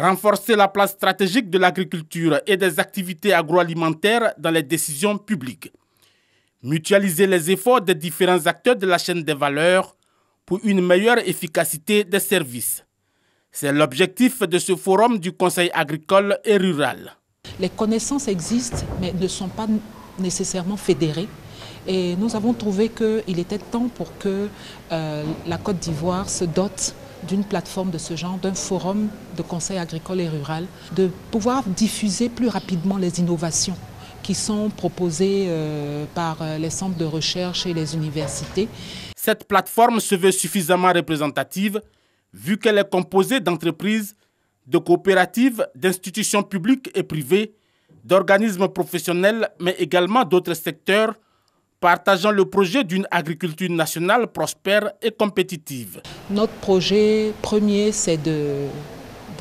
Renforcer la place stratégique de l'agriculture et des activités agroalimentaires dans les décisions publiques. Mutualiser les efforts des différents acteurs de la chaîne des valeurs pour une meilleure efficacité des services. C'est l'objectif de ce forum du Conseil agricole et rural. Les connaissances existent, mais ne sont pas nécessairement fédérées. Et nous avons trouvé qu'il était temps pour que la Côte d'Ivoire se dote d'une plateforme de ce genre, d'un forum de conseil agricole et rural, de pouvoir diffuser plus rapidement les innovations qui sont proposées par les centres de recherche et les universités. Cette plateforme se veut suffisamment représentative vu qu'elle est composée d'entreprises, de coopératives, d'institutions publiques et privées, d'organismes professionnels, mais également d'autres secteurs partageant le projet d'une agriculture nationale prospère et compétitive. Notre projet premier, c'est de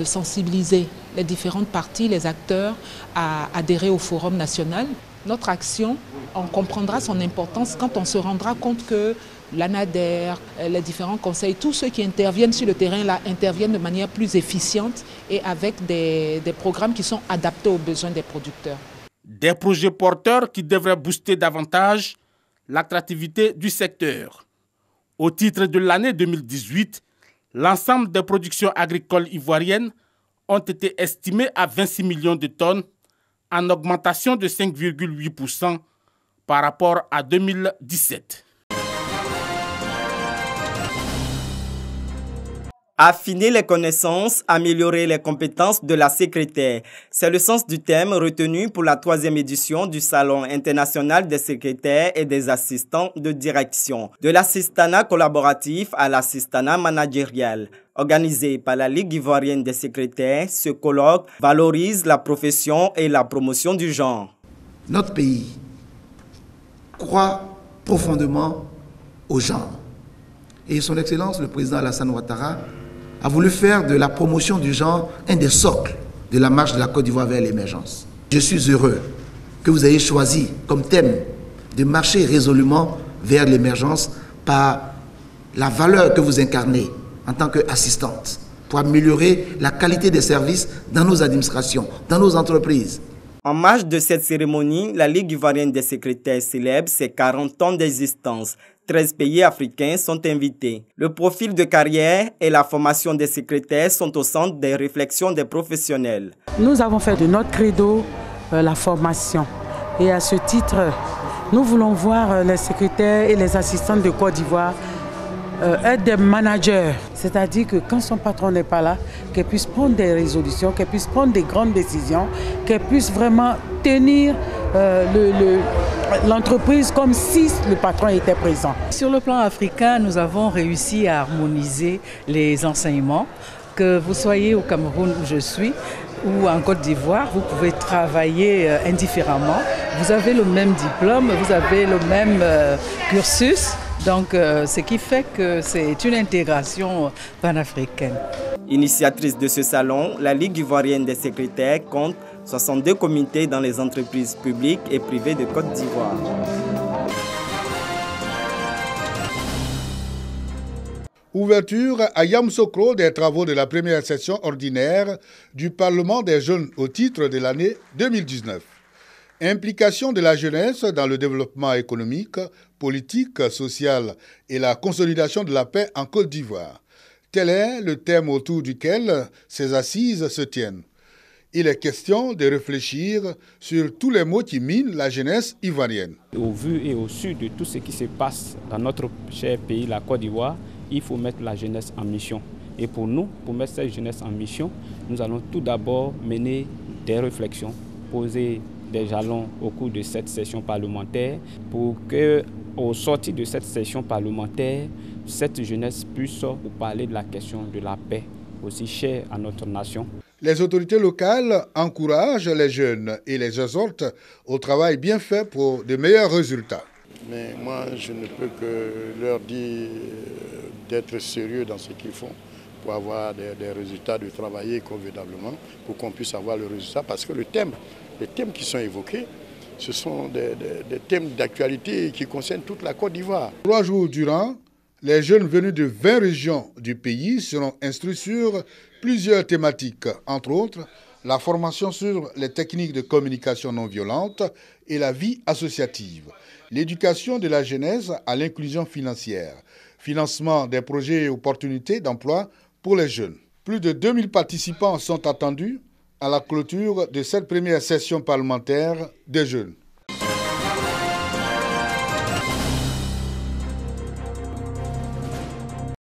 sensibiliser les différentes parties, les acteurs, à adhérer au Forum national. Notre action, on comprendra son importance quand on se rendra compte que l'ANADER, les différents conseils, tous ceux qui interviennent sur le terrain là, interviennent de manière plus efficiente et avec des programmes qui sont adaptés aux besoins des producteurs. Des projets porteurs qui devraient booster davantage l'attractivité du secteur. Au titre de l'année 2018, l'ensemble des productions agricoles ivoiriennes ont été estimées à 26 millions de tonnes, en augmentation de 5,8% par rapport à 2017. Affiner les connaissances, améliorer les compétences de la secrétaire. C'est le sens du thème retenu pour la 3e édition du Salon international des secrétaires et des assistants de direction. De l'assistanat collaboratif à l'assistanat managérial. Organisé par la Ligue ivoirienne des secrétaires, ce colloque valorise la profession et la promotion du genre. Notre pays croit profondément au genre. Et son Excellence, le président Alassane Ouattara, a voulu faire de la promotion du genre un des socles de la marche de la Côte d'Ivoire vers l'émergence. Je suis heureux que vous ayez choisi comme thème de marcher résolument vers l'émergence par la valeur que vous incarnez en tant qu'assistante pour améliorer la qualité des services dans nos administrations, dans nos entreprises. En marge de cette cérémonie, la Ligue ivoirienne des secrétaires célèbre ses 40 ans d'existence. 13 pays africains sont invités. Le profil de carrière et la formation des secrétaires sont au centre des réflexions des professionnels. Nous avons fait de notre credo la formation. Et à ce titre, nous voulons voir les secrétaires et les assistants de Côte d'Ivoire être des managers. C'est-à-dire que quand son patron n'est pas là, qu'elle puisse prendre des résolutions, qu'elle puisse prendre des grandes décisions, qu'elle puisse vraiment tenir l'entreprise comme si le patron était présent. Sur le plan africain, nous avons réussi à harmoniser les enseignements. Que vous soyez au Cameroun où je suis ou en Côte d'Ivoire, vous pouvez travailler indifféremment. Vous avez le même diplôme, vous avez le même cursus. Donc, ce qui fait que c'est une intégration panafricaine. Initiatrice de ce salon, la Ligue ivoirienne des secrétaires compte 62 comités dans les entreprises publiques et privées de Côte d'Ivoire. Ouverture à Yamoussoukro des travaux de la première session ordinaire du Parlement des jeunes au titre de l'année 2019. Implication de la jeunesse dans le développement économique, politique, social et la consolidation de la paix en Côte d'Ivoire. Tel est le thème autour duquel ces assises se tiennent. Il est question de réfléchir sur tous les maux qui minent la jeunesse ivoirienne. Au vu et au su de tout ce qui se passe dans notre cher pays, la Côte d'Ivoire, il faut mettre la jeunesse en mission. Et pour nous, pour mettre cette jeunesse en mission, nous allons tout d'abord mener des réflexions, poser des jalons au cours de cette session parlementaire pour que, au sortir de cette session parlementaire, cette jeunesse puisse parler de la question de la paix, aussi chère à notre nation. Les autorités locales encouragent les jeunes et les exhortent au travail bien fait pour de meilleurs résultats. Mais moi, je ne peux que leur dire d'être sérieux dans ce qu'ils font pour avoir des résultats, de travailler convenablement pour qu'on puisse avoir le résultat. Parce que les thèmes qui sont évoqués, ce sont des thèmes d'actualité qui concernent toute la Côte d'Ivoire. 3 jours durant, Les jeunes venus de 20 régions du pays seront instruits sur plusieurs thématiques, entre autres la formation sur les techniques de communication non violente et la vie associative, l'éducation de la jeunesse à l'inclusion financière, financement des projets et opportunités d'emploi pour les jeunes. Plus de 2000 participants sont attendus à la clôture de cette première session parlementaire des jeunes.